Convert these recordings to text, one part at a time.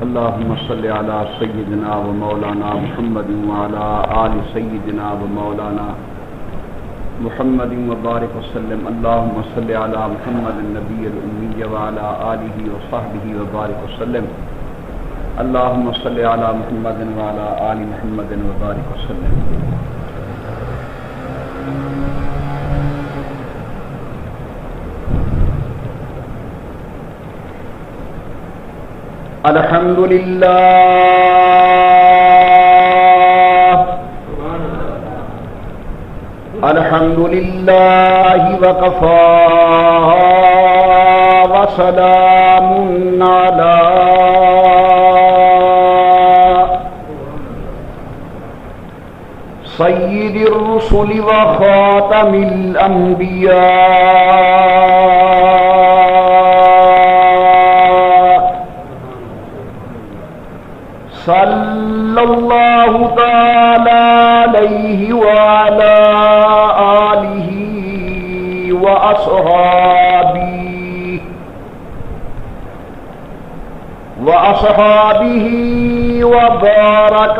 اللهم صل على سيدنا ومولانا محمد وعلى آل سيدنا ومولانا محمد وبارك وسلم. اللهم صل على محمد النبي الأمي وعلى آله وصحبه وبارك وسلم. اللهم صل على محمد وعلى آل محمد وبارك وسلم. الحمد لله الحمد لله وكفى وسلام على سيد الرسل وخاتم الأنبياء صلى الله تعالى عليه وعلى آله وأصحابه وبارك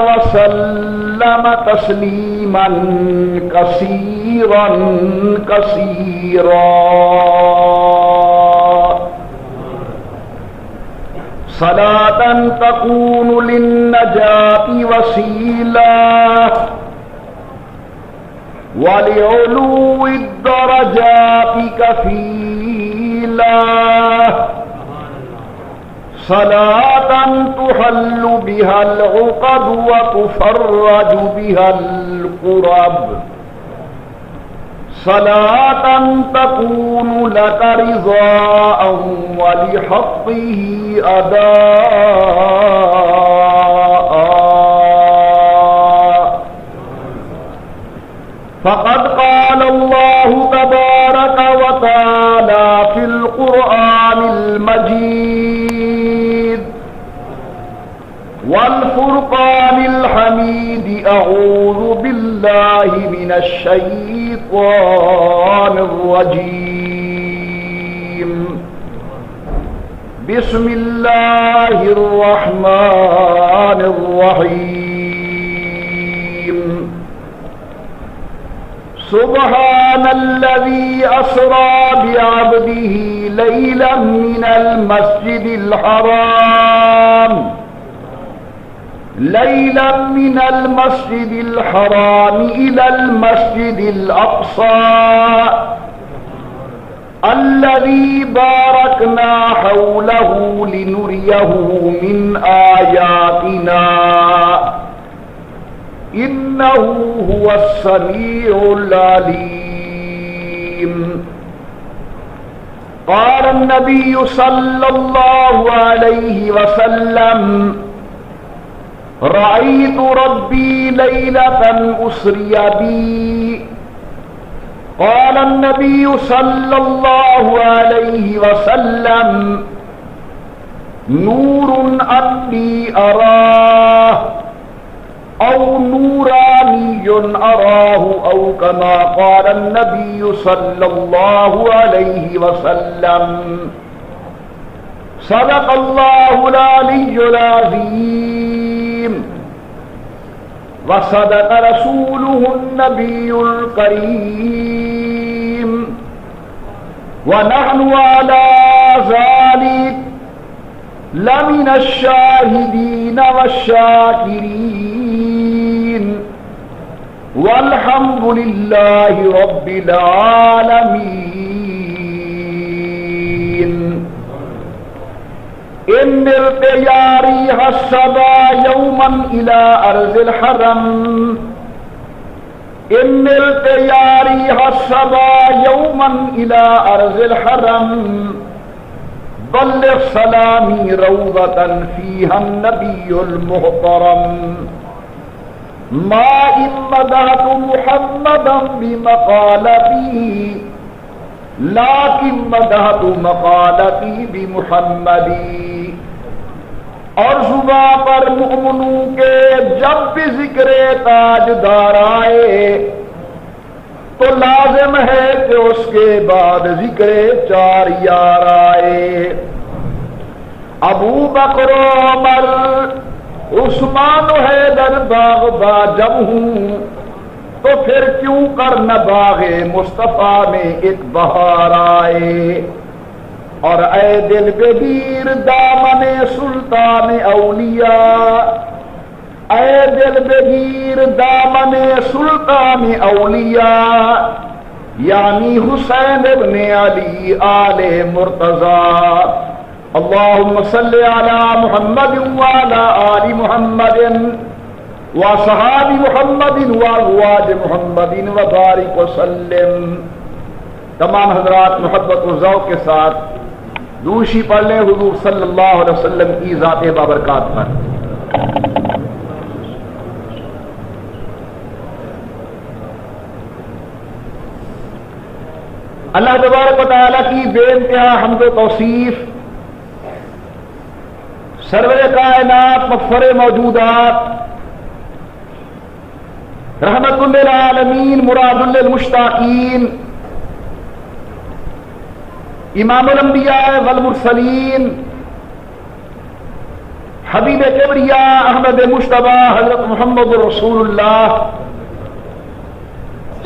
وسلم تسليما كثيرا صلاة تكون للنجاة وسيلة ولعلو الدرجات كفيلة، صلاة تحل بها العقد وتفرج بها الكرب، صلاة تكون لك رضاء ولحقه أداء. فقد قال الله تبارك وتعالى في القرآن المجيد والفرقان الحميد: أعوذ بالله من الشيطان الرجيم، بسم الله الرحمن الرحيم. سبحان الذي أسرى بعبده ليلا من المسجد الحرام إلى المسجد الأقصى الذي باركنا حوله لنريه من آياتنا إنه هو السميع العليم. قال النبي صلى الله عليه وسلم: رأيت ربي ليلة أسري بي. قال النبي صلى الله عليه وسلم: نور أني أراه أو نوراني أراه، أو كما قال النبي صلى الله عليه وسلم. صدق الله العلي العظيم وصدق رسوله النبي الكريم، ونحن على ذلك لمن الشاهدين والشاكرين، والحمد لله رب العالمين. إن ارتياري الصبا يوما إلى أرض الحرم، إن ارتياري الصبا يوما إلى أرض الحرم، بلغ سلامي روضة فيها النبي المحترم. ما إن مدحت محمدا بمقالتي، لكن مدحت مقالتي بمحمدی. اور زباں پر مومنوں کے جب بھی ذکر تاجدار آئے تو لازم ہے کہ اس کے بعد ذکر 4 یار آئے، ابو بکر و عمر عثمان و حیدر باغ با جب ہوں، تو پھر کیوں کر نہ باغ مصطفیٰ میں ایک بہار آئے۔ اور اے دل بگیر دامن سلطان اولیاء، اے دل بگیر دامن سلطان اولیاء، یعنی حسین ابن علی آل مرتضی، اللہم صلی علی محمد وعلی آل محمد وصحاب محمد وازواج محمد وبارک وسلم۔ تمام حضرات محبت و ذوق کے ساتھ دوشی پڑھ لیں حضور صلی اللہ علیہ وسلم کی ذات بابرکات پر۔ اللہ تبارک و تعالیٰ کی بے انتہا حمد و توصیف، سرور کائنات مغفر موجودات، رحمت للعالمین مراد للمشتاقین، امام الانبیاء والمرسلین، حبیب کبریاء احمد مجتبی حضرت محمد رسول اللہ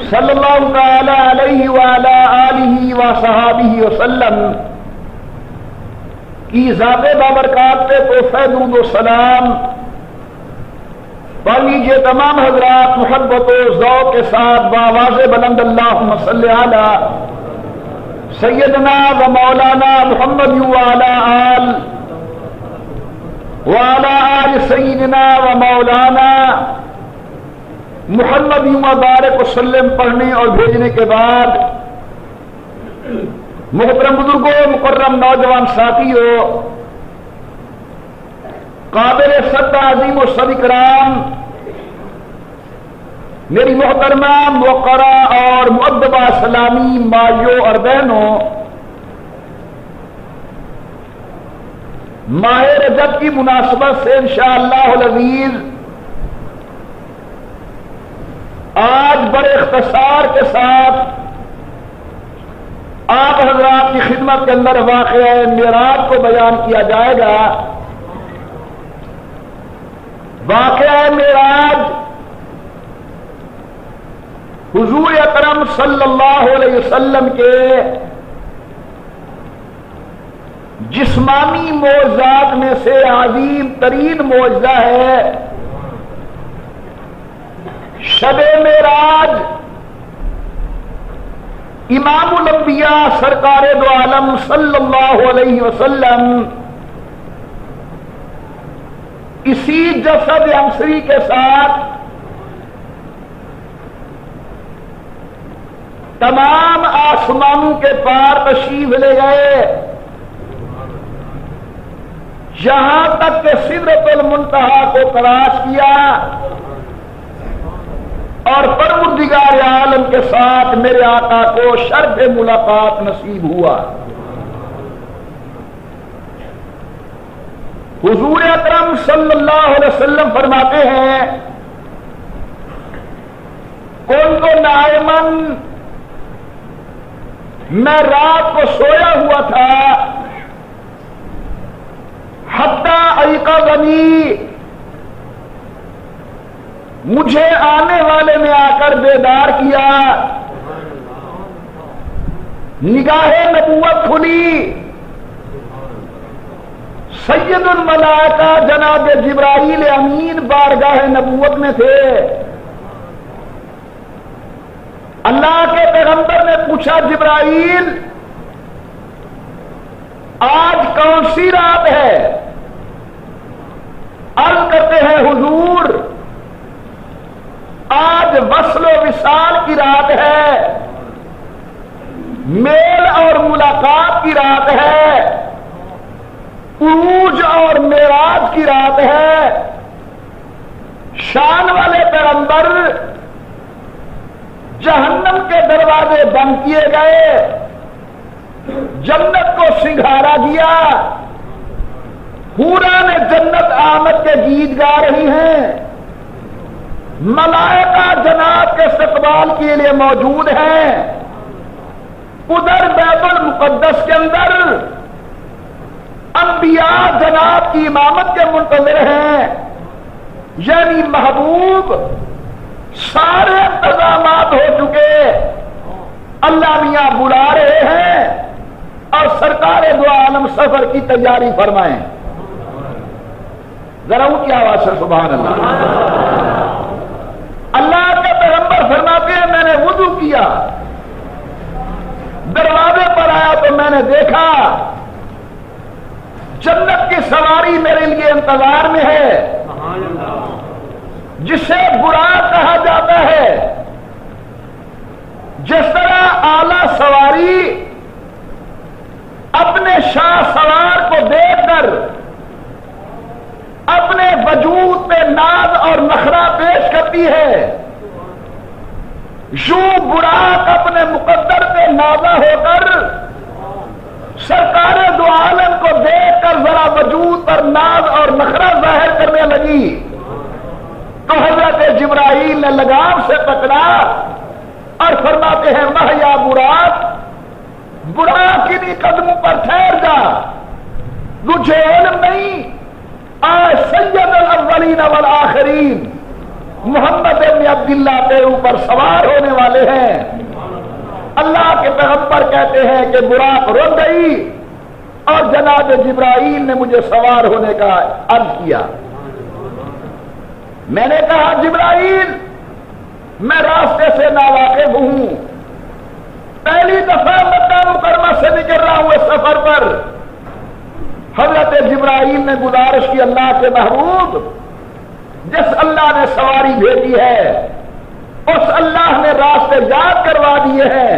صلی اللہ تعالی علیہ وعلی آلہ وصحابہ وسلم کی ذات بابرکات پہ تحفہ درود و سلام پڑھ لیجیے تمام حضرات محبت و ذوق کے ساتھ بآواز بلند، اللہم صلی علی سیدنا و مولانا محمد وعلی آل سیدنا و مولانا محمد مبارک وسلم پڑھنے اور بھیجنے کے بعد محترم بزرگوں، مکرم نوجوان ساتھیوں، قابل صد عظیم و صد اکرام میری محترمہ موقرہ اور مؤدبہ اسلامی مائیوں اور بہنوں، ماہ رجب کی مناسبت سے انشاءاللہ العزیز آج بڑے اختصار کے ساتھ آپ حضرات کی خدمت کے اندر واقعہ معراج کو بیان کیا جائے گا۔ واقعہ معراج حضور اکرم صلی اللہ علیہ وسلم کے جسمانی معجزات میں سے عظیم ترین معجزہ ہے۔ شب معراج امام الانبیاء سرکار دو عالم صلی اللہ علیہ وسلم اسی جسد عنصری کے ساتھ تمام آسمانوں کے پار تشریف لے گئے، یہاں تک کہ سدرۃ المنتہا کو تلاش کیا اور پروردگار عالم کے ساتھ میرے آقا کو شرف ملاقات نصیب ہوا۔ حضور اکرم صلی اللہ علیہ وسلم فرماتے ہیں، کنت نائمن، میں رات کو سویا ہوا تھا، حتی ایقظنی، مجھے آنے والے نے آ کر بیدار کیا، نگاہ نبوت کھلی، سید الملائکہ جناب جبرائیل امین بارگاہ نبوت میں تھے۔ اللہ کے پیغمبر نے پوچھا، جبرائیل آج کون سی رات ہے؟ عرض کرتے ہیں، حضور آج وصل و وصال کی رات ہے، میل اور ملاقات کی رات ہے، عروج اور معراج کی رات ہے۔ شان والے پیغمبر، جہنم کے دروازے بند کیے گئے، جنت کو سنگھارا گیا، حوران جنت آمد کے گیت گا رہی ہیں، ملائکہ جناب کے استقبال سال کے لیے موجود ہیں، ادھر بیت المقدس کے اندر انبیاء جناب کی امامت کے منتظر ہیں، یعنی محبوب سارے انتظامات ہو چکے، اللہ میاں بلا رہے ہیں اور سرکار دو عالم سفر کی تیاری فرمائیں۔ ذرا اونچی آواز سے سبحان اللہ۔ اللہ کے پیغمبر فرماتے ہیں میں نے وضو کیا، دروازے پر آیا تو میں نے دیکھا جنت کی سواری میرے لیے انتظار میں ہے، جسے براق کہا جاتا ہے۔ جس طرح اعلی سواری اپنے شاہ سوار کو دیکھ کر اپنے وجود پہ ناز اور نخرہ پیش کرتی ہے، یوں براق اپنے مقدر پہ نازا ہو کر سرکار دو عالم کو دیکھ کر ذرا وجود پر ناز اور نخرہ ظاہر کرنے لگی، تو حضرت جبرائیل نے لگام سے پکڑا اور فرماتے ہیں مہ یا براق، براق انہی قدموں پر ٹھہر جا، تجھے علم نہیں آج سید الاولین والآخرین محمد بن عبداللہ کے اوپر سوار ہونے والے ہیں۔ اللہ کے پیغمبر کہتے ہیں کہ براق رک گئی اور جناب جبرائیل نے مجھے سوار ہونے کا عرض کیا۔ میں نے کہا جبرائیل میں راستے سے ناواقف ہوں، پہلی دفعہ مکہ مکرمہ سے نکل رہا ہوں اس سفر پر۔ حضرت جبرائیل نے گزارش کی اللہ کے محبوب، جس اللہ نے سواری بھیجی ہے اس اللہ نے راستے یاد کروا دیے ہیں،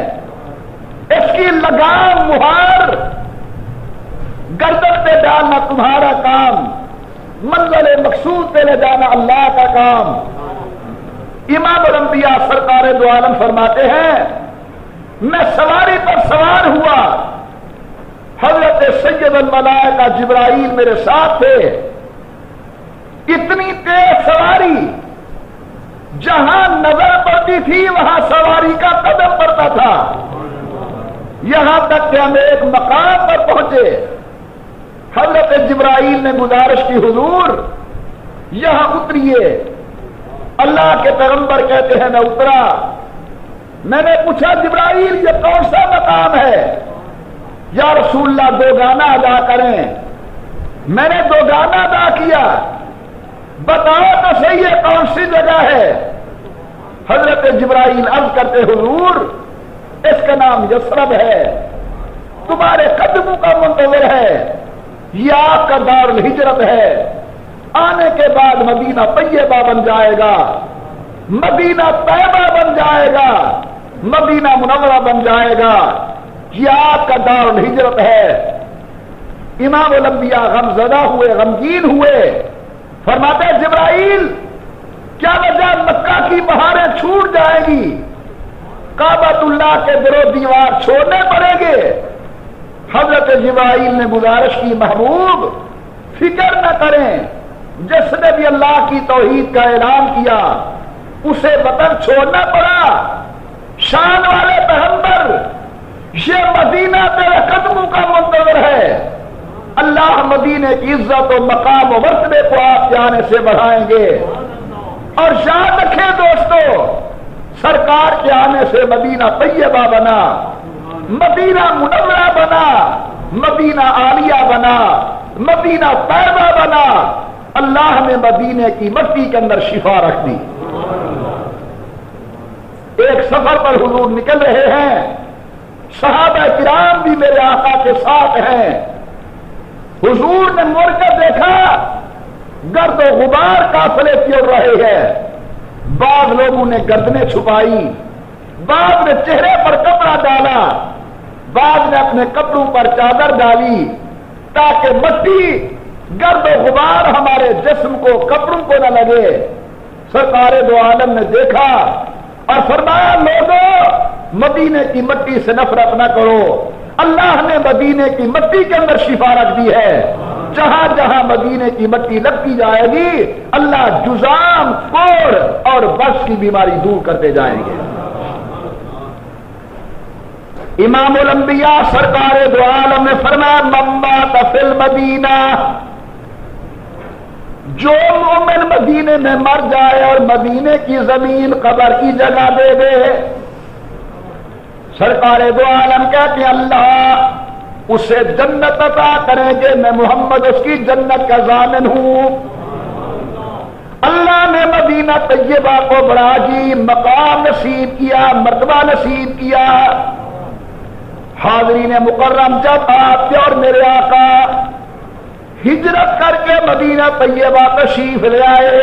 اس کی لگام مہار گردن پہ ڈالنا تمہارا کام، منزل مقصود پہ لے جانا اللہ کا کام۔ امام الانبیاء سرکار دو عالم فرماتے ہیں میں سواری پر سوار ہوا، حضرت سید الملائکہ جبرائیل میرے ساتھ تھے، اتنی تیز سواری جہاں نظر پڑتی تھی وہاں سواری کا قدم پڑتا تھا، یہاں تک کہ ہم ایک مقام پر پہنچے، حضرت جبرائیل نے گزارش کی حضور یہاں اتریے۔ اللہ کے پیغمبر کہتے ہیں میں اترا، میں نے پوچھا جبرائیل یہ کون سا مقام ہے؟ یا رسول اللہ دو گانا ادا کریں۔ میں نے دو گانا ادا کیا، بتاؤ تو صحیح ہے کون سی جگہ ہے؟ حضرت جبرائیل عرض کرتے حضور اس کا نام یثرب ہے، تمہارے قدموں کا منتظر ہے، یہ آپ کا دار الہجرت ہے، آنے کے بعد مدینہ طیبہ بن جائے گا، مدینہ طیبہ بن جائے گا، مدینہ منورہ بن جائے گا، یہ آپ کا دار الہجرت ہے۔ امام الانبیاء غمزدہ ہوئے، غمگین ہوئے، فرماتے جبرائیل کیا وجہ مکہ کی بہاریں چھوٹ جائے گی، کعبۃ اللہ کے در و دیوار چھوڑنے پڑیں گے؟ حضرت جبرائیل نے گزارش کی محبوب فکر نہ کریں، جس نے بھی اللہ کی توحید کا اعلان کیا اسے وطن چھوڑنا پڑا، شان والے پیغمبر یہ مدینہ تیرے قدموں کا منتظر ہے، اللہ مدینے کی عزت و مقام و مرتبے کو آپ کے آنے سے بڑھائیں گے۔ اور یاد رکھیں دوستو سرکار کے آنے سے مدینہ طیبہ بنا، مدینہ منورہ بنا، مدینہ عالیہ بنا، مدینہ طیبہ بنا، اللہ نے مدینے کی مٹی کے اندر شفا رکھ دی۔ ایک سفر پر حضور نکل رہے ہیں، صحابہ کرام بھی میرے آقا کے ساتھ ہیں، حضور نے مڑ کر دیکھا گرد و غبار قافلے کی اور رہے ہیں، بعض لوگوں نے گردنیں چھپائی، بعض نے چہرے پر کپڑا ڈالا، بعض نے اپنے کپڑوں پر چادر ڈالی تاکہ مٹی گرد و غبار ہمارے جسم کو کپڑوں کو نہ لگے۔ سرکار دو عالم نے دیکھا اور فرمایا لوگوں مدینے کی مٹی سے نفرت نہ کرو، اللہ نے مدینے کی مٹی کے اندر شفا رکھ دی ہے، جہاں جہاں مدینے کی مٹی لگتی جائے گی اللہ جزام، کوڑ اور بس کی بیماری دور کرتے جائیں گے۔ امام الانبیاء سرکار دو عالم نے فرمایا من مات فی المدینہ، جو مومن مدینے میں مر جائے اور مدینے کی زمین قبر کی جگہ دے دے، سرکار دو عالم کہتے ہیں اللہ اسے جنت عطا کریں گے، میں محمد اس کی جنت کا ضامن ہوں۔ اللہ نے مدینہ طیبہ کو بڑا عجیب مقام نصیب کیا، مرتبہ نصیب کیا۔ حاضرین مکرم، جب آپ کے اور میرے آقا ہجرت کر کے مدینہ طیبہ تشریف لے آئے،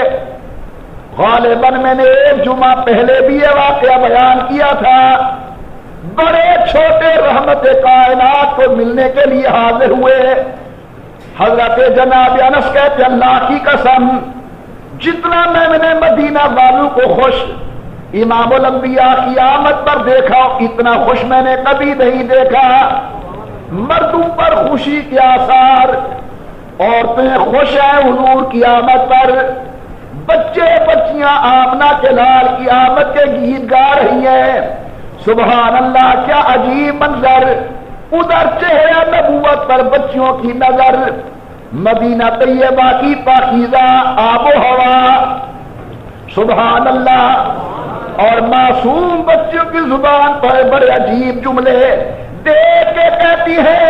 غالباً میں نے ایک جمعہ پہلے بھی یہ واقعہ بیان کیا تھا، بڑے چھوٹے رحمت کائنات کو ملنے کے لیے حاضر ہوئے۔ حضرت جناب انس کہتے اللہ کی قسم جتنا میں نے مدینہ والوں کو خوش امام الانبیاء کی آمد پر دیکھا اتنا خوش میں نے کبھی نہیں دیکھا۔ مردوں پر خوشی کے آثار، عورتیں خوش ہیں حضور کی آمد پر، بچے بچیاں آمنہ کے لال کی آمد کے گیت گا رہی ہیں۔ سبحان اللہ، کیا عجیب منظر، ادھر چہرہ نبوت پر بچیوں کی نظر، مدینہ طیبہ کی پاکیزہ آب و ہوا، سبحان اللہ، اور معصوم بچوں کی زبان پر بڑے عجیب جملے دیکھ کے کہتی ہے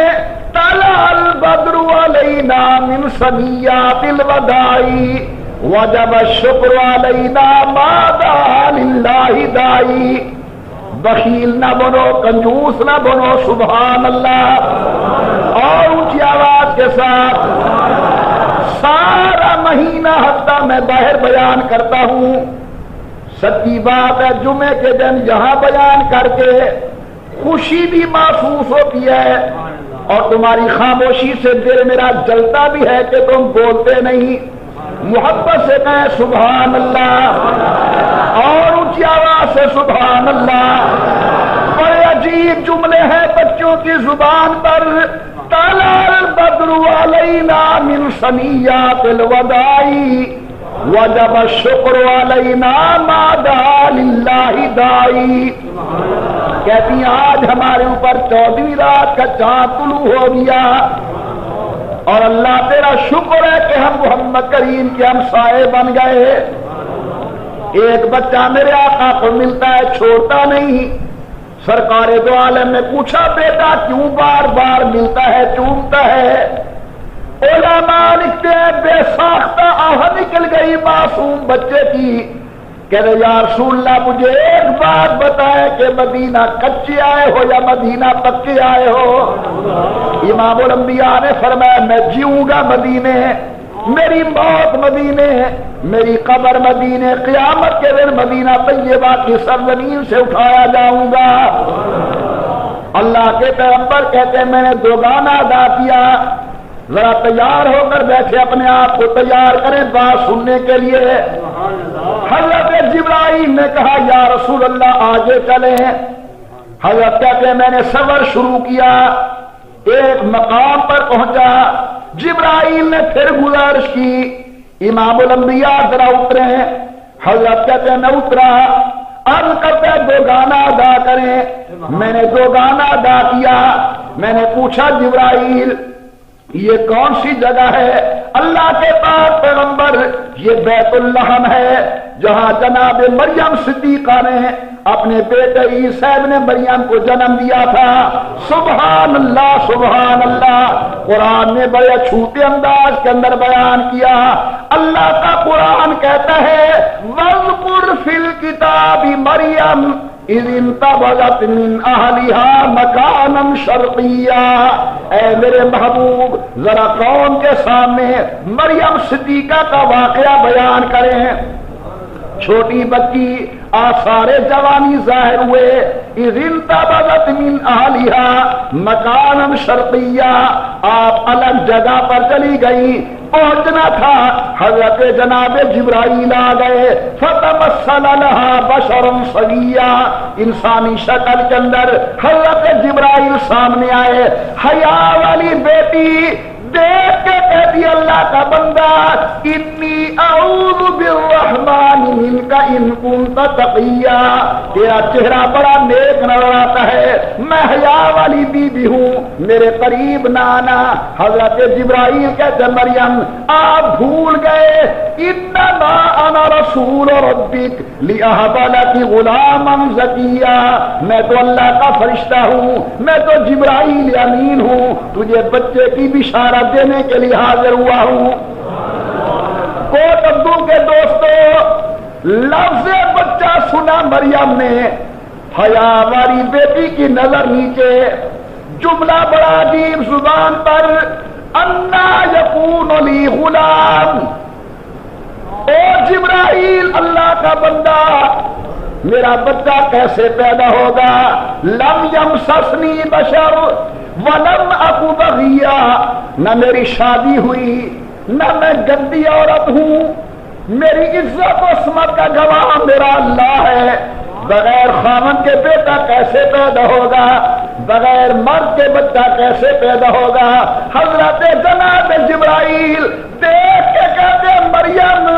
طلع البدر علینا من ثنیات الوداع وجب الشکر علینا ما دعا للہ داعی۔ بخیل نہ بنو، کنجوس نہ بنو، سبحان اللہ، اور اونچی آواز کے ساتھ سارا مہینہ ہفتہ میں باہر بیان کرتا ہوں، سچی بات ہے جمعے کے دن یہاں بیان کر کے خوشی بھی محسوس ہوتی ہے، اور تمہاری خاموشی سے دل میرا جلتا بھی ہے کہ تم بولتے نہیں۔ محبت سے کہیں سبحان اللہ، اور اونچی آواز سے سبحان اللہ۔ بڑے عجیب جملے ہیں بچوں کی زبان پر، طلع البدر علینا من ثنیات الوداع وجب الشکر علینا ما دعا للہ داعی۔ کہتی ہیں آج ہمارے اوپر 14ویں رات کا چاند طلوع ہو گیا، اور اللہ تیرا شکر ہے کہ ہم محمد کریم کے ہمسائے بن گئے۔ ایک بچہ میرے آقا کو ملتا ہے چھوڑتا نہیں۔ سرکار دو عالم نے پوچھا بیٹا کیوں بار بار ملتا ہے چومتا ہے؟ علماء لکھتے ہیں بے ساختہ آہ نکل گئی معصوم بچے کی، کہہ رہے یا رسول اللہ مجھے ایک بات بتائے کہ مدینہ کچے آئے ہو یا مدینہ پکے آئے ہو؟ امام الانبیاء نے فرمایا میں جیوں گا مدینے، میری موت مدینے، میری قبر مدینے، قیامت کے دن مدینہ طیبہ کی سرزمین سے اٹھایا جاؤں گا۔ اللہ کے پیغمبر کہتے ہیں میں نے دوگانا ادا کیا۔ ذرا تیار ہو کر بیٹھے، اپنے آپ کو تیار کریں بات سننے کے لیے۔ حضرت جبرائیل نے کہا یا رسول اللہ آگے چلیں۔ حضرت کہتے ہیں میں نے سفر شروع کیا، ایک مقام پر پہنچا، جبرائیل نے پھر گزارش کی امام الانبیاء ذرا اترے۔ حضرت کہتے ہیں میں اترا، عرض کرتے ہیں دو گانا ادا کریں۔ میں نے دو گانا ادا کیا۔ میں نے پوچھا جبرائیل یہ کون سی جگہ ہے؟ اللہ کے پاک پیغمبر یہ بیت اللحم ہے جہاں جناب مریم صدیقہ نے اپنے بیٹے عیسیٰ ابن مریم کو جنم دیا تھا۔ سبحان اللہ سبحان اللہ، قرآن نے بڑے چھوٹے انداز کے اندر بیان کیا۔ اللہ کا قرآن کہتا ہے وَاذْكُرْ فِي الْكِتَابِ مریم اذ انتبذت من اہلها مکانا شرقیا۔ اے میرے محبوب ذرا قوم کے سامنے مریم صدیقہ کا واقعہ بیان کریں۔ چھوٹی بچی آثار جوانی ظاہر ہوئے، اذ انتبذت من اہلها مکانا شرقیا، آپ الگ جگہ پر چلی گئی، پہنچنا تھا۔ حضرت جناب جبرائیل آ گئے، فتمثل لها بشرا سویا، انسانی شکل کے اندر حضرت جبرائیل سامنے آئے۔ حیا والی بیٹی دیکھ کے کہہ دیا اللہ کا بندہ انی اعوذ بالرحمن منک ان کنت تقیا، تیرا چہرہ بڑا نیک نظر آتا ہے، میں حیا والی بیوی ہوں، میرے قریب نہ آنا۔ حضرت جبرائیل کہتے مریم آپ بھول گئے، انما انا رسول ربک لأہب لک غلاما زکیا، میں تو اللہ کا فرشتہ ہوں، میں تو جبرائیل امین ہوں، تجھے بچے کی بشارت دینے کے لیے حاضر ہوا ہوں۔ کوٹ عبدو کے دوستو، لفظ بچہ سنا مریم نے، حیا والی بیٹی کی نظر نیچے، جملہ بڑا عجیب زبان پر، انا یکون لی غلام، او جبرائیل اللہ کا بندہ میرا بچہ کیسے پیدا ہوگا؟ لم یمسسنی بشر ولم اک بغیا، نہ میری شادی ہوئی نہ میں گندی عورت ہوں، میری عزت و عصمت کا گواہ میرا اللہ ہے، بغیر خامن کے بیٹا کیسے پیدا ہوگا؟ بغیر مرد کے بچہ کیسے پیدا ہوگا؟ حضرت جناب جبرائیل دیکھ کے کہتے مریم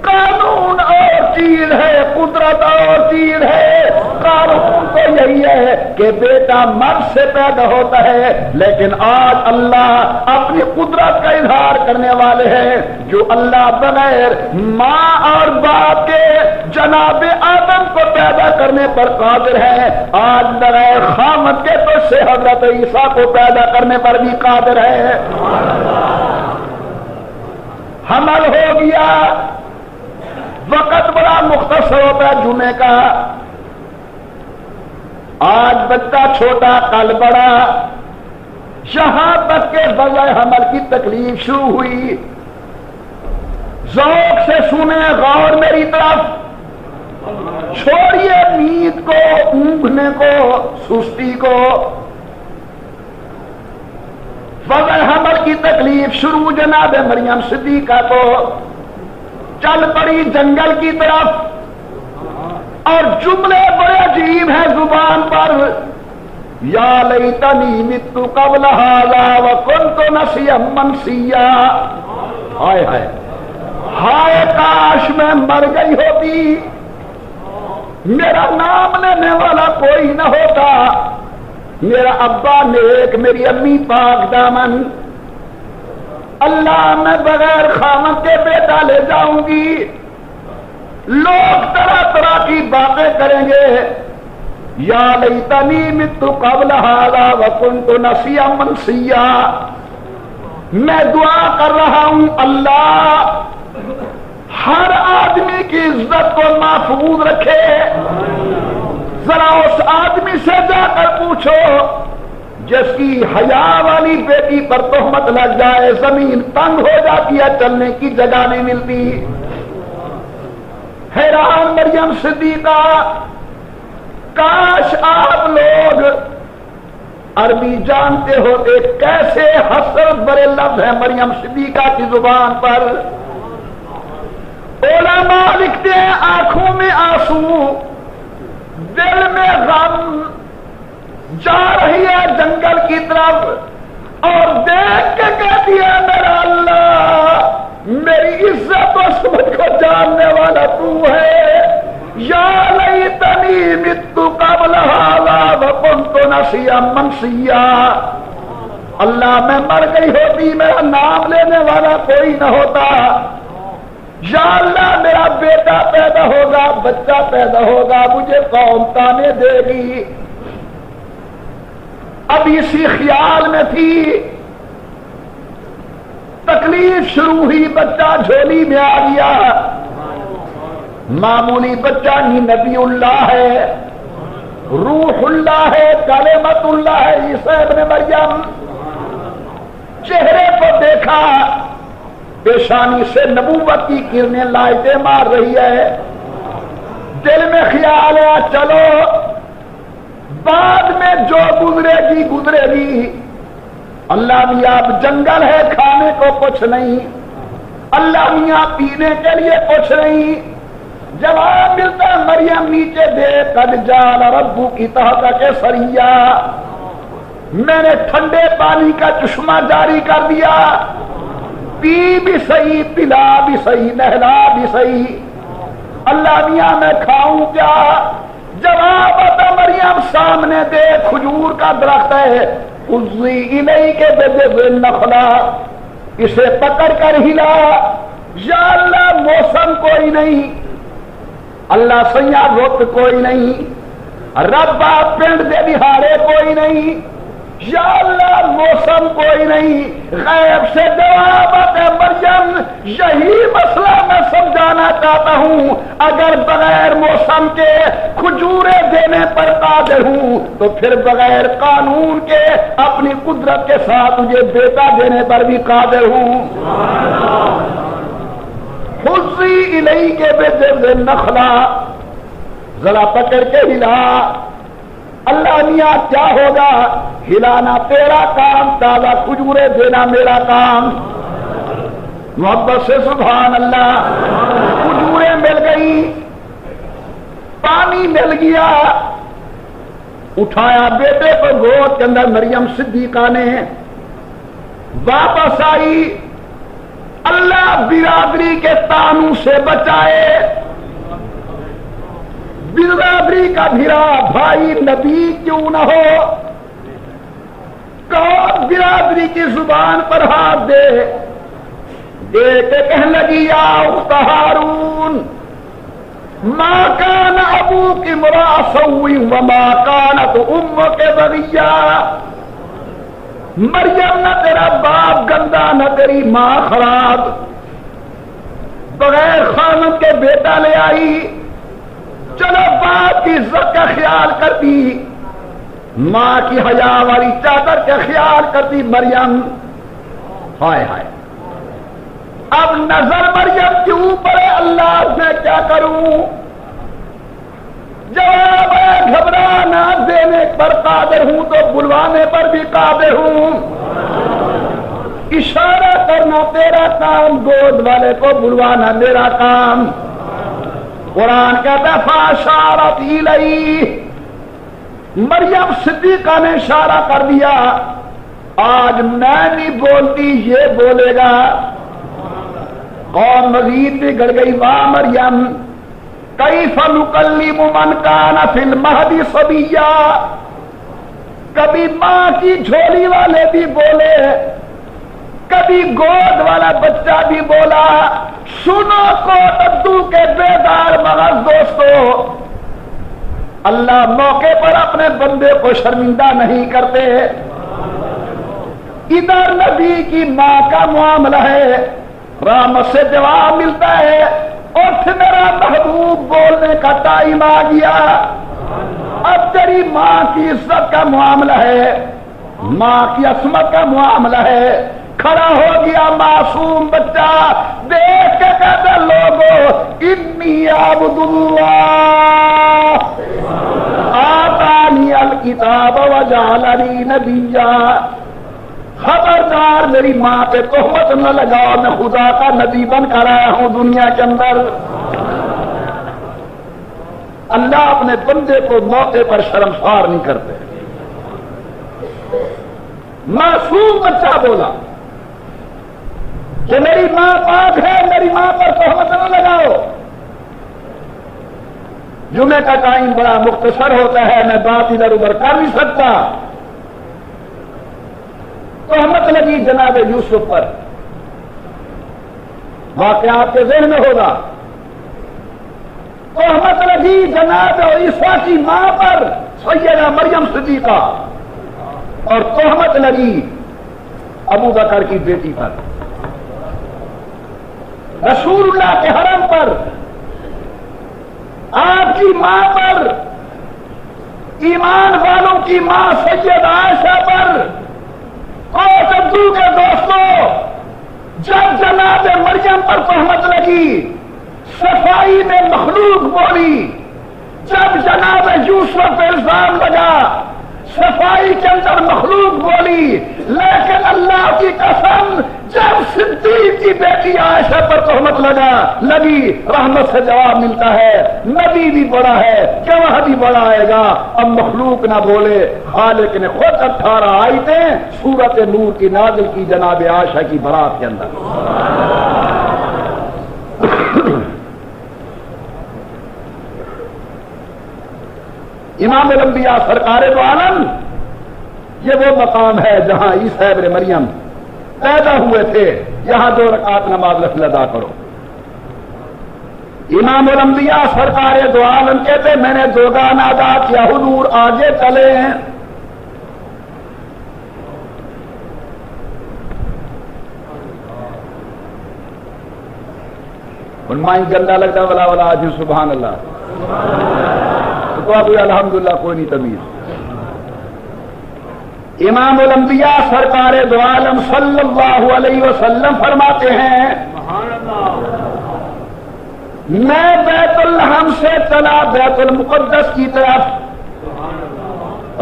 قانون اور چیز ہے، قدرت اور چیز ہے، قانون تو یہی ہے کہ بیٹا مرد سے پیدا ہوتا ہے، لیکن آج اللہ اپنی قدرت کا اظہار کرنے والے ہیں، جو اللہ بغیر ماں اور باپ کے جناب آدم کو پیدا کرنے پر قادر ہے، آج بغیر خامد کے تو سے حضرت عیسیٰ کو پیدا کرنے پر بھی قادر ہے۔ حمل ہو گیا، وقت بڑا مختصر ہوتا ہے جمعے کا، آج بچہ چھوٹا کل بڑا، یہاں تک کہ وضع حمل کی تکلیف شروع ہوئی۔ ذوق سے سنیں، غور میری طرف، چھوڑیے نیند کو، اونگنے کو، سستی کو۔ وضع حمل کی تکلیف شروع جناب مریم صدیقہ کو، چل پڑی جنگل کی طرف، اور جملے بڑے عجیب ہیں زبان پر، یا لیتنی مت قبل ھذا وکنت نسیا منسیا، ہائے ہائے ہائے کاش میں مر گئی ہوتی، میرا نام لینے والا کوئی نہ ہوتا، میرا ابا نیک، میری امی پاک دامن، اللہ میں بغیر خامن کے بیٹا لے جاؤں گی، لوگ طرح طرح کی باتیں کریں گے، یا لیتنی مت قبل ھذا وکنت نسیا منسیا۔ میں دعا کر رہا ہوں اللہ ہر آدمی کی عزت کو محفوظ رکھے، ذرا اس آدمی سے جا کر پوچھو جس کی حیا والی بیٹی پر تہمت لگ جائے زمین تنگ ہو جاتی ہے، چلنے کی جگہ نہیں ملتی۔ حیران مریم صدیقہ، کاش آپ لوگ عربی جانتے ہوتے کیسے حسرت بھرے لفظ ہیں مریم صدیقہ کی زبان پر۔ علماء لکھتے ہیں آنکھوں میں آنسو، دل میں غم، جا رہی ہے جنگل کی طرف اور دیکھ کے کہتی ہے میرا اللہ، میری عزت و عصمت کو جاننے والا تو ہے، یا لیتنی مت قبل ھذا وکنت نسیا منسیا، اللہ میں مر گئی ہوتی، میرا نام لینے والا کوئی نہ ہوتا، یا اللہ میرا بیٹا پیدا ہوگا، بچہ پیدا ہوگا، مجھے قوم تانے دے گی۔ اب اسی خیال میں تھی، تکلیف شروع ہوئی، بچہ جھولی میں آ گیا، معمولی بچہ نہیں، نبی اللہ ہے، روح اللہ ہے، کلمت اللہ ہے، عیسیٰ ابن مریم۔ چہرے کو دیکھا، پیشانی سے نبوت کی کرنیں لائٹیں مار رہی ہے، دل میں خیال ہے چلو بعد میں جو گزرے گی گزرے گی، اللہ میاں اب جنگل ہے، کھانے کو کچھ نہیں، اللہ میاں پینے کے لیے کچھ نہیں، جواب ملتا ہے مریم نیچے دے قد جعل ربک تحتک سریا، میں نے ٹھنڈے پانی کا چشمہ جاری کر دیا، پی بھی صحیح، پلا بھی صحیح، نہلا بھی صحیح، اللہ میاں میں کھاؤں کیا؟ جواب آتا مریم سامنے دے کھجور کا درخت ہے، اُزِّی اِلَیْکَ بِجِذْعِ النَّخْلَةِ، اسے پکڑ کر ہلا۔ یا اللہ موسم کوئی نہیں، اللہ سیاں رت کوئی نہیں، ربا پنڈ دے دہاڑے کوئی نہیں، یا اللہ موسم کوئی نہیں، غیب سے جواب آتا مریم یہی مسئلہ میں سمجھانا چاہتا ہوں، اگر بغیر موسم کے کھجورے دینے پر قادر ہوں تو پھر بغیر قانون کے اپنی قدرت کے ساتھ مجھے بیٹا دینے پر بھی قادر ہوں۔ خُذِّی اِلَیْکَ بِجِذْعِ النَّخْلَةِ، ذرا پکڑ کے ہلا۔ اللہ میاں کیا ہوگا؟ ہلانا تیرا کام، تازہ کھجورے دینا میرا کام۔ محبت سے سبحان اللہ۔ کھجورے مل گئی، پانی مل گیا، اٹھایا بیٹے کو گود کے اندر مریم صدیقہ نے، واپس آئی۔ اللہ برادری کے طعنوں سے بچائے، برادری کا بھرا بھائی نبی کیوں نہ ہو، کون برادری کی زبان پر ہاتھ دے کے کہنے لگی یا اخت ہارون ما کان ابوک امرأ سوء وما کانت امک بغیہ، مریم نہ تیرا باپ گندا نہ تیری ماں خراب، بغیر خامد کے بیٹا لے آئی، چلو باپ کی عزت کا خیال کرتی، ماں کی حیا والی چادر کا خیال کرتی مریم۔ ہائے ہائے، اب نظر مریم کے اوپر ہے، اللہ میں کیا کروں؟ جواب ہے گھبرانا، دینے پر قادر ہوں تو بلوانے پر بھی قادر ہوں، اشارہ کرنا تیرا کام، گود والے کو بلوانا میرا کام۔ قرآن کہتا ہے فاشارت الیہ، مریم صدیقہ نے اشارہ کر دیا، آج میں نہیں بولتی یہ بولے گا۔ قوم مزید بگڑ گئی، واہ مریم کیف نکلم من کان فی المہد صبیا، کبھی ماں کی جھولی والے بھی بولے، کبھی گود والا بچہ بھی بولا۔ سنو کو ابدو کے بیدار مغز دوستو، اللہ موقع پر اپنے بندے کو شرمندہ نہیں کرتے۔ ادھر نبی کی ماں کا معاملہ ہے، رحمت سے جواب ملتا ہے، اٹھ میرا محبوب بولنے کا ٹائم آ گیا، اب تیری ماں کی عزت کا معاملہ ہے، ماں کی عصمت کا معاملہ ہے۔ کھڑا ہو گیا معصوم بچہ، دیکھ کے کہتا لوگو انی عبد اللہ آتانی الکتاب وجعلنی نبیا، خبردار میری ماں پہ تہمت نہ لگاؤ، میں خدا کا نبی بن کر آیا ہوں دنیا کے اندر۔ اللہ اپنے بندے کو موقع پر شرمسار نہیں کرتے۔ معصوم بچہ بولا کہ میری ماں پاک ہے، میری ماں پر تہمت نہ لگاؤ۔ جمعے کا ٹائم بڑا مختصر ہوتا ہے، میں بات ادھر ادھر کر نہیں سکتا۔ تہمت لگی جناب یوسف پر، واقعہ آپ کے ذہن میں ہوگا۔ تہمت لگی جناب عیسیٰ کی ماں پر، سیدہ مریم صدیقہ، اور تہمت لگی ابو بکر کی بیٹی پر، رسول اللہ کے حرم پر، آپ کی ماں پر، ایمان والوں کی ماں سیدہ عائشہ پر۔ اور ابدو کے دوستوں، جب جناب مریم پر تہمت لگی، صفائی میں مخلوق بولی، جب جناب یوسف پہ الزام لگا، صفائی کے اندر مخلوق بولی، لیکن اللہ کی قسم جب صدیق کی بیٹی عائشہ پر تہمت لگی رحمت سے جواب ملتا ہے، نبی بھی بڑا ہے، گواہ بھی بڑا آئے گا، اب مخلوق نہ بولے، خالق نے خود 18 آیتیں سورۃ نور کی نازل کی جناب عائشہ کی برات کے اندر۔ امام الانبیاء سرکار دو عالم، یہ وہ مقام ہے جہاں عیسیٰ ابن مریم پیدا ہوئے تھے، یہاں 2 رکعت نماز نفل ادا کرو۔ امام الانبیاء سرکار دو عالم کہتے میں نے 2 گانا ادا کیا، حضور آگے چلے ہیں۔ مائن گندا لگتا ولا ولا آج سبحان اللہ، تو ابھی الحمدللہ کوئی نہیں تمیز۔ امام الانبیاء سرکار دو عالم صلی اللہ علیہ وسلم فرماتے ہیں میں بیت الحم سے چلا بیت المقدس کی طرف،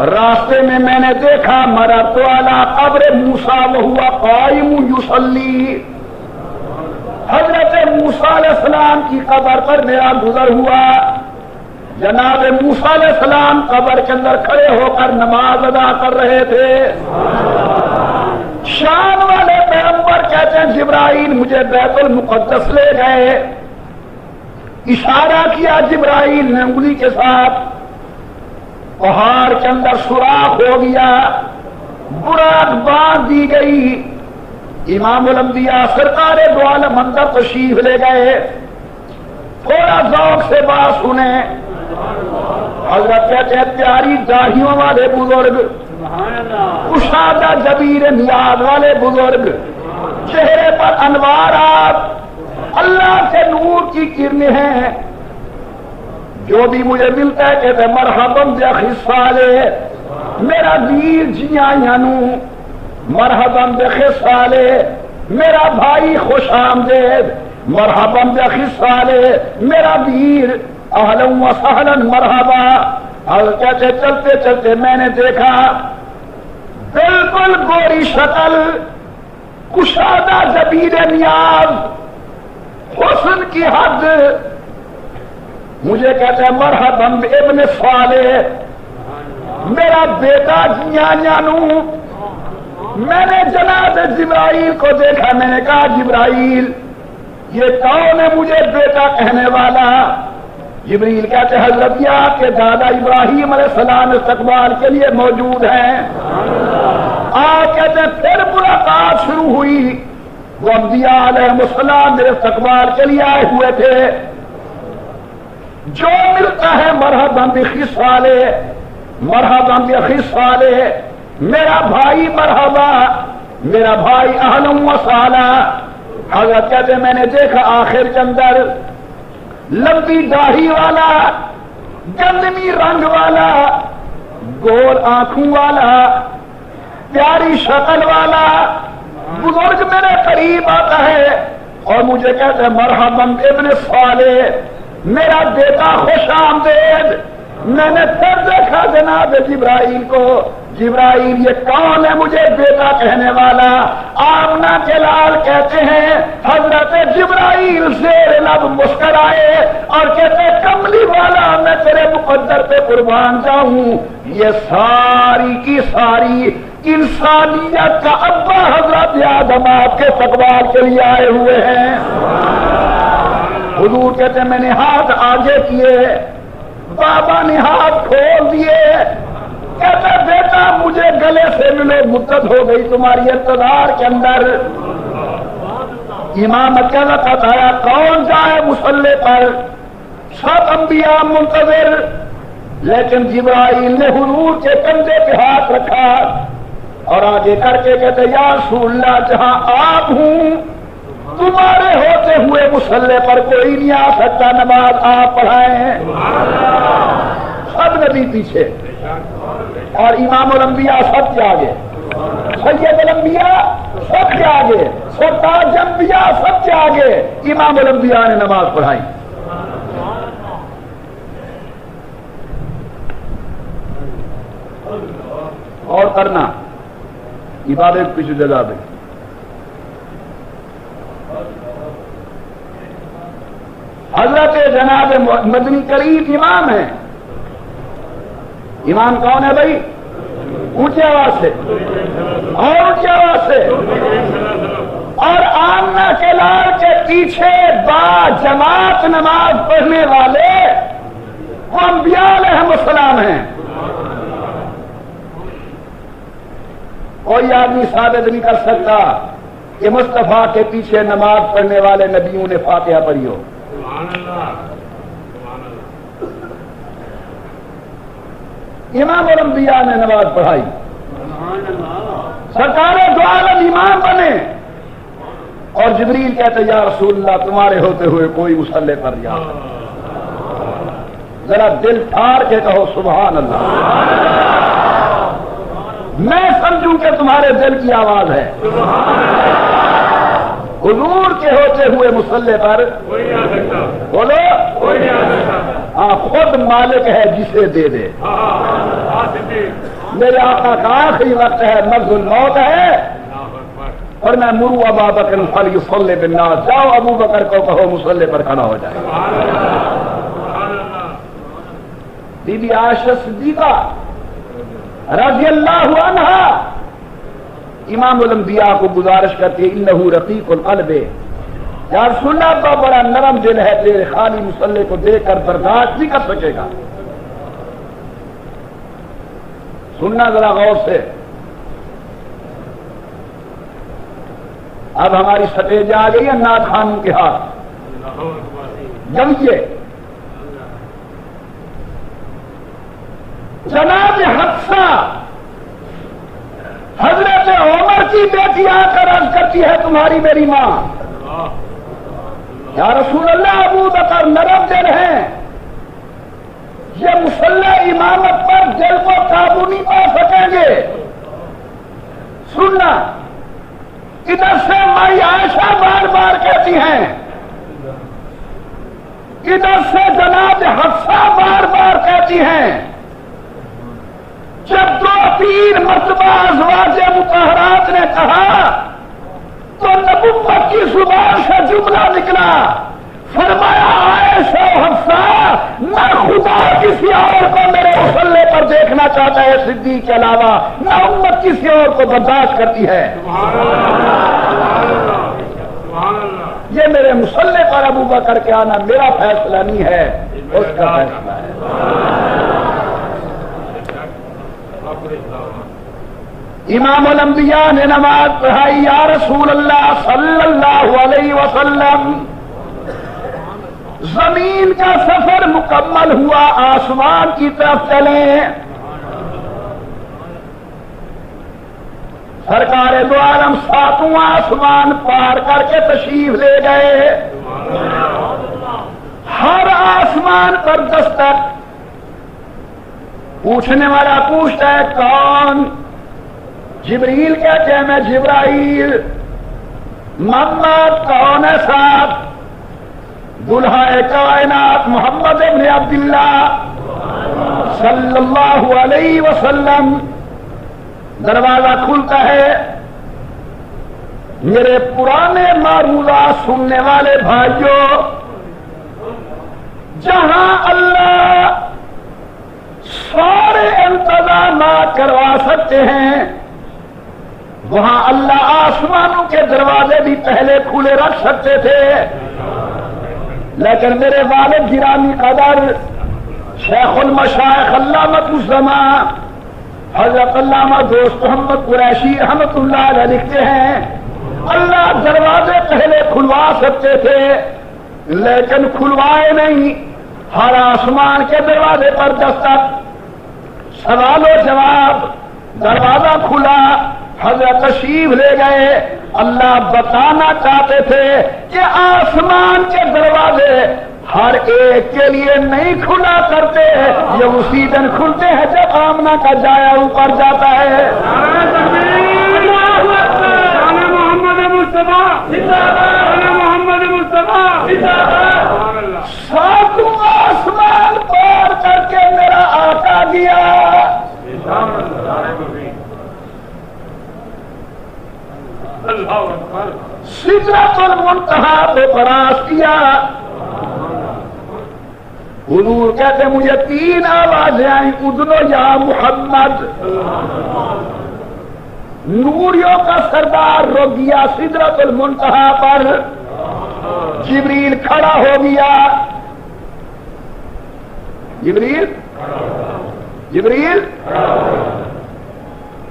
راستے میں نے دیکھا مررت علی قبر موسیٰ وہو قائم یصلی، حضرت موسیٰ علیہ السلام کی قبر پر میرا گزر ہوا، جناب موسیٰ علیہ السلام قبر کے اندر کھڑے ہو کر نماز ادا کر رہے تھے۔ شان والے پیغمبر کہتے ہیں جبرائیل مجھے بیت المقدس لے گئے، اشارہ کیا جبرائیل نے انگلی کے ساتھ، پہاڑ کے اندر سوراخ ہو گیا، براق باندھ دی گئی۔ امام الانبیاء سرکار دو عالم اندر تشریف لے گئے، تھوڑا ذوق سے بات سنیں، حضرت کہتے ہیں پیاری داڑھیوں والے بزرگ، کشادہ جبیر نیاز والے بزرگ، چہرے پر انوارات، اللہ کے نور کی کرنیں ہیں، جو بھی مجھے ملتا ہے کہتے ہیں مرحبا بخی صالح، میرا ویر جیاں یانو، مرحبا بخی صالح، میرا بھائی خوش آمدید، مرحبا بخی صالح، میرا ویر، اہلا و سہلا مرحبا۔ حضرت کہتے چلتے چلتے میں نے دیکھا بالکل گوری شکل، کشادہ جبیر نیاز، حسن کی حد، مجھے کہتے ہیں مرحبا ابن صالح، میرا بیٹا جیانو۔ میں نے جناب جبرائیل کو دیکھا، میں نے کہا جبرائیل یہ کون ہے مجھے بیٹا کہنے والا؟ جبریل کہتے ہیں حضرت یہ آپ کے دادا ابراہیم علیہ السلام استقبال کے لیے موجود ہیں۔ آپ کہتے ہیں پھر ملاقات شروع ہوئی، وہ انبیاء علیہ السلام میرے استقبال کے لیے آئے ہوئے تھے، جو ملتا ہے مرحبا بخی صالح، مرحبا بخی صالح، میرا بھائی مرحبا، میرا بھائی اہلا و سہلا۔ حضرت کہتے ہیں میں نے دیکھا آخر کے اندر لمبی داڑھی والا، گندمی رنگ والا، گول آنکھوں والا، پیاری شکل والا بزرگ میرے قریب آتا ہے اور مجھے کہتے ہیں مرحبا ابن صالح، میرا بیٹا خوش آمدید۔ میں نے پھر دیکھا جناب جبرائیل کو، جبرائیل یہ کون ہے مجھے بیٹا کہنے والا؟ آمنہ کے لال کہتے ہیں حضرت جبرائیل زیر لب مسکرائے اور کہتے کملی والا میں تیرے مقدر پہ قربان جاؤں، یہ ساری کی ساری انسانیت کا ابا حضرت آدم آپ کے استقبال کے لیے آئے ہوئے ہیں۔ حضور کہتے ہیں میں نے ہاتھ آگے کیے، بابا نے ہاتھ کھول دیے، کہتا بیٹا مجھے گلے سے ملو، مدت ہو گئی تمہاری انتظار کے اندر۔ امامت کا وقت آیا، کون جائے مصلی پر؟ سب انبیاء منتظر، لیکن جبرائیل نے حضور کے کندھے پہ ہاتھ رکھا اور آگے کر کے کہتے یا رسول اللہ جہاں آپ ہوں تمہارے ہوتے ہوئے مصلی پر کوئی نہیں آ سکتا، نماز آپ پڑھائیں۔ سب نبی پیچھے اور امام الانبیاء سب کے آگے، سید الانبیاء سب کے آگے، سرتاج انبیاء سب کے آگے، امام الانبیاء نے نماز پڑھائی۔ کرنا عبادت کسی جگہ پہ. حضرت جناب مدنی کریم امام ہیں. امام کون ہے بھائی؟ اونچی آواز سے اور اونچی آواز سے. اور آمنہ کے لال کے پیچھے با جماعت نماز پڑھنے والے وہ انبیاء علیہم السلام ہیں. کوئی آدمی ثابت نہیں کر سکتا کہ مصطفیٰ کے پیچھے نماز پڑھنے والے نبیوں نے فاتحہ پڑھی ہو. امام الانبیاء نے نماز پڑھائی. سرکار دو عالم امام بنے اور جبریل کہتے یا رسول اللہ تمہارے ہوتے ہوئے کوئی مصلی پر جاتا. ذرا دل پھاڑ کے کہو سبحان اللہ. میں سمجھوں کہ تمہارے دل کی آواز ہے. حضور کے ہوتے ہوئے مصلی پر بولو. ہاں خود مالک ہے جسے دے دے. میرے آقا کا آخری وقت ہے مرض الموت ہے اور میں مرو ابا بکر فلیصلی بالناس. جاؤ ابو بکر کو کہو مصلی پر کھڑا ہو جائے. بی بی عائشہ صدیقہ رضی اللہ عنہا امام الانبیاء کو گزارش کرتی ہے انہو رقیق القلب. یا رسول اللہ بڑا نرم دل ہے تیرے خالی مصلی کو دیکھ کر برداشت نہیں کر سکے گا. سننا ذرا غور سے. اب ہماری سٹیج آ گئی ہے نعت خانوں کے ہاتھ. جمجھے جناب حفصہ حضرت عمر کی بیٹی آ کر عرض کرتی ہے تمہاری میری ماں یا رسول اللہ ابو بکر نرم دل ہیں یہ مصلی امامت پر دل کو قابو نہیں پا سکیں گے. سننا ادھر سے مائی عائشہ بار بار کہتی ہیں ادھر سے جناب حفصہ بار بار کہتی ہیں. جب دو تین مرتبہ ازواج مطہرات نے کہا تو نبوت کی زبان سے جملہ نکلا. فرمایا عائشہ و حفصہ نہ خدا کسی اور کو میرے مصلی پر دیکھنا چاہتا ہے صدیق کے علاوہ نہ امت کسی اور کو برداشت کرتی ہے. یہ میرے مصلی پر ابو بکر کے آنا میرا فیصلہ نہیں ہے اس کا فیصلہ ہے. امام الانبیاء نے نماز پڑھائی. یا رسول اللہ صلی اللہ علیہ وسلم زمین کا سفر مکمل ہوا آسمان کی طرف چلیں. سرکار دو عالم ساتواں آسمان پار کر کے تشریف لے گئے. ہر آسمان پر دستک. پوچھنے والا پوچھتا ہے کون؟ جبریل کہتے ہیں میں جبرائیل. محمد کون ہے صاحب؟ دلہا کائنات محمد ابن عبداللہ صلی اللہ علیہ وسلم. دروازہ کھلتا ہے. میرے پرانے معروضات سننے والے بھائیوں جہاں اللہ سارے انتظامات کروا سکتے ہیں وہاں اللہ آسمانوں کے دروازے بھی پہلے کھلے رکھ سکتے تھے. لیکن میرے والد گرامی قدر شیخ المشائخ علامۃ الزمان حضرت علامہ دوست محمد قریشی رحمۃ اللہ علیہ لکھتے ہیں اللہ دروازے پہلے کھلوا سکتے تھے لیکن کھلوائے نہیں. ہر آسمان کے دروازے پر دستک. سوال و جواب. دروازہ کھلا. حضرت تشریف لے گئے. اللہ بتانا چاہتے تھے کہ آسمان کے دروازے ہر ایک کے لیے نہیں کھلا کرتے. یہ اسی دن کھلتے ہیں جب آمنہ کا جایا اوپر جاتا ہے. محمد مصطفیٰ ساتوں آسمان پار کر کے میرا آقا گیا. سدرۃ المنتہا پہ فراز کیا. حضور کہتے مجھے 3 آوازیں آئیں, اذن یا محمد. نوریوں کا سردار رک گیا سدرۃ المنتہا پر. جبریل کھڑا ہو گیا. جبریل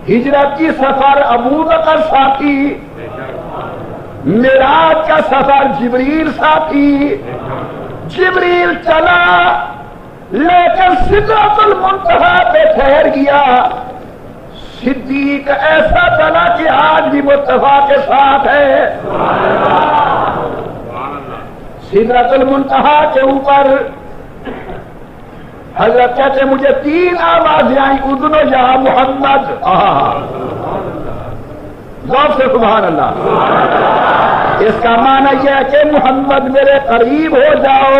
ہجرت کی سفر ابو بکر ساتھی, معراج کا سفر جبریل ساتھی. جبریل چلا لیکن سدرۃ المنتہا پہ ٹھہر گیا. صدیق ایسا چلا کہ آج بھی مصطفیٰ کے ساتھ ہے. سدرۃ المنتہا کے اوپر حضرت کہتے مجھے 3 آوازیں آئیں, اذن یا محمد. ذوق سے سبحان اللہ. اس کا معنی یہ ہے کہ محمد میرے قریب ہو جاؤ.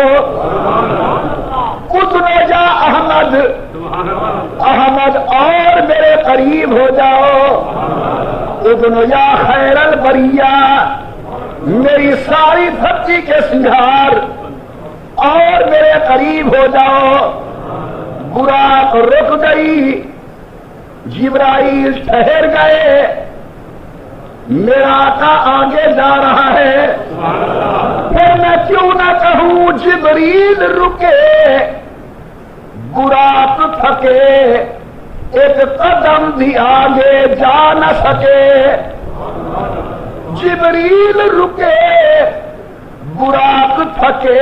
اذن یا احمد, احمد اور میرے قریب ہو جاؤ. اذن یا خیر البریہ, میری ساری دھرتی کے سنگھار اور میرے قریب ہو جاؤ. براق رک گئی, جبرائیل ٹھہر گئے, میرا آقا آگے جا رہا ہے. پھر میں کیوں نہ کہوں جبریل رکے, براق تھکے, ایک قدم بھی آگے جا نہ سکے. جبریل رکے, براق تھکے,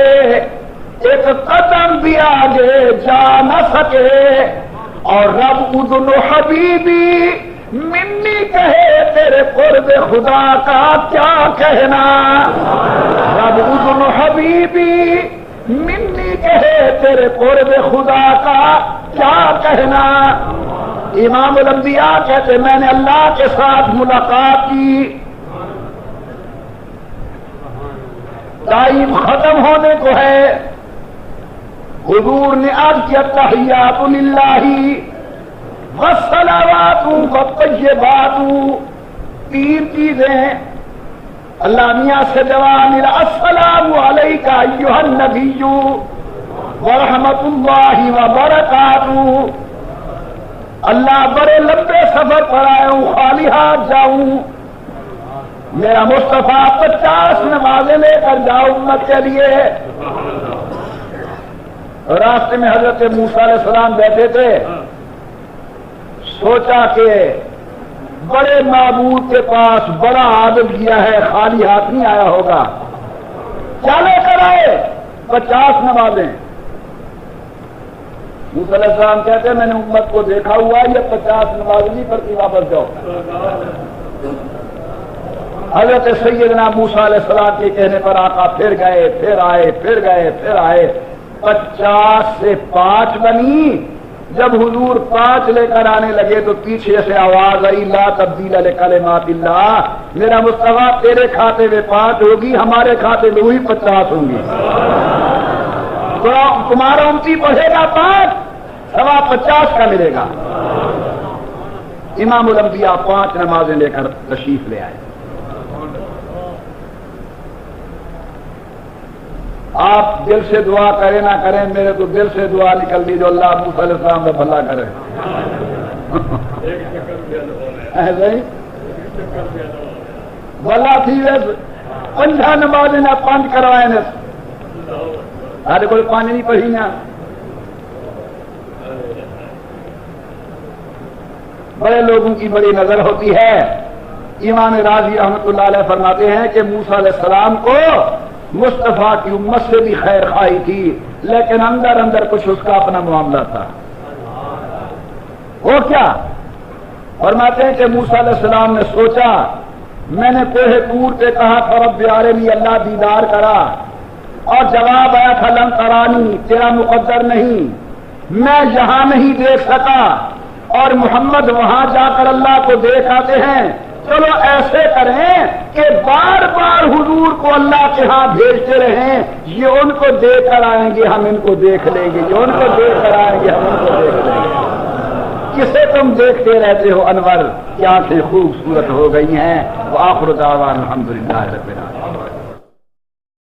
ایک قدم بھی آگے جا نہ سکے. اور رب اذن حبیبی منی کہے, تیرے قرب خدا کا کیا کہنا. رب اذن حبیبی منی کہے, تیرے قرب خدا کا کیا کہنا. امام الانبیاء کہتے میں نے اللہ کے ساتھ ملاقات کی, ٹائم ختم ہونے کو ہے. حضور نے عرض کیا تحیات للہ والصلوات والطیبات, 3 چیزیں اللہ میاں سے جواب ملا. السلام علیک ایھا النبی ورحمۃ اللہ وبرکاتہ. اللہ بڑے لمبے سفر پر آیا ہوں, خالی ہاتھ جاؤں. میرا مصطفیٰ 50 نمازیں لے کر جاؤ امت کے لیے. راستے میں حضرت موسیٰ علیہ السلام بیٹھے تھے. سوچا کہ بڑے معبود کے پاس بڑا عادت کیا ہے, خالی ہاتھ نہیں آیا ہوگا. کیا لے کر آئے؟ 50 نمازیں. موسیٰ علیہ السلام کہتے ہیں میں نے امت کو دیکھا ہوا, یہ 50 نماز نہیں پڑتی, واپس جاؤ. حضرت سیدنا موسیٰ علیہ السلام کے کہنے پر آقا پھر گئے, پھر آئے, پھر گئے, پھر آئے. 50 سے 5 بنی. جب حضور 5 لے کر آنے لگے تو پیچھے سے آواز آئی لا تبدیل لکلمات اللہ. میرا مصطفیٰ تیرے کھاتے میں 5 ہوگی, ہمارے کھاتے میں وہی 50 ہوں گی. تو تمہارا امتی پڑھے گا 5, سوا 50 کا ملے گا. امام الانبیاء 5 نمازیں لے کر تشریف لے آئے. آپ دل سے دعا کریں نہ کریں, میرے تو دل سے دعا نکل دی جو اللہ موسیٰ علیہ السلام کا بھلا کرے. بھلا تھی ویسے 50 نمازیں نہ 5 کروائے نے, سارے کوئی 5 نہیں پڑھی نا. بڑے لوگوں کی بڑی نظر ہوتی ہے. امام راضی رحمۃ اللہ علیہ فرماتے ہیں کہ موسیٰ علیہ السلام کو مصطفیٰ کی امت سے بھی خیر خواہی تھی, لیکن اندر اندر کچھ اس کا اپنا معاملہ تھا. وہ کیا فرماتے ہیں کہ موسیٰ علیہ السلام نے سوچا, میں نے کوہ طور پہ کہا تھا رب ارنی, اللہ دیدار کرا, اور جواب آیا تھا لن ترانی, تیرا مقدر نہیں, میں یہاں نہیں دیکھ سکا, اور محمد وہاں جا کر اللہ کو دیکھ آتے ہیں. چلو ایسے کریں کہ بار بار حضور کو اللہ کے ہاں بھیجتے رہیں, یہ ان کو دیکھ کر آئیں گے, ہم ان کو دیکھ لیں گے, یہ ان کو دیکھ کر آئیں گے, ہم ان کو دیکھ لیں گے. کسے تم دیکھتے رہتے ہو انور، کیا آنکھیں خوبصورت ہو گئی ہیں۔ وآخر دعوانا الحمدللہ رب العالمین۔